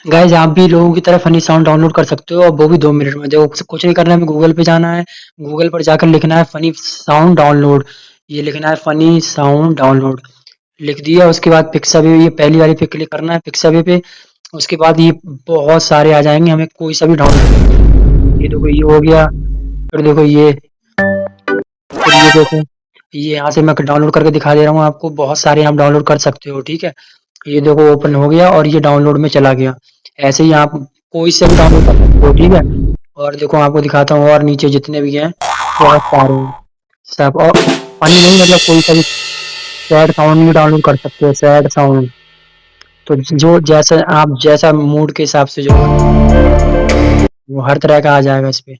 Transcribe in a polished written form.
Guys आप भी लोगों की तरह फनी साउंड डाउनलोड कर सकते हो और वो भी 2 मिनट में। देखो कुछ नहीं करना है, हमें गूगल पे जाना है। गूगल पर जाकर लिखना है फनी साउंड डाउनलोड। ये लिखना है फनी साउंड डाउनलोड। लिख दिया, उसके बाद पिक्साबे, ये पहली वाली पे क्लिक करना है पिक्साबे पे। उसके बाद ये बहुत सारे आ जाएंगे, हमें कोई सा भी डाउनलोड। ये देखो ये हो गया। फिर देखो ये, फिर ये देखो, ये यहाँ से मैं डाउनलोड करके दिखा दे रहा हूँ आपको। बहुत सारे आप डाउनलोड कर सकते हो, ठीक है। ये देखो ओपन हो गया और ये डाउनलोड में चला गया। ऐसे ही आप कोई से भी डाउनलोड कर सकते हो, ठीक है। और देखो आपको दिखाता हूँ, और नीचे जितने भी हैं बहुत सारे हैं सब। और फनी नहीं, मतलब कोई सा भी सैड साउंड भी डाउनलोड कर सकते हो, सैड साउंड। तो जो जैसा आप, जैसा मूड के हिसाब से जो वो हर तरह का आ जाएगा इस पे।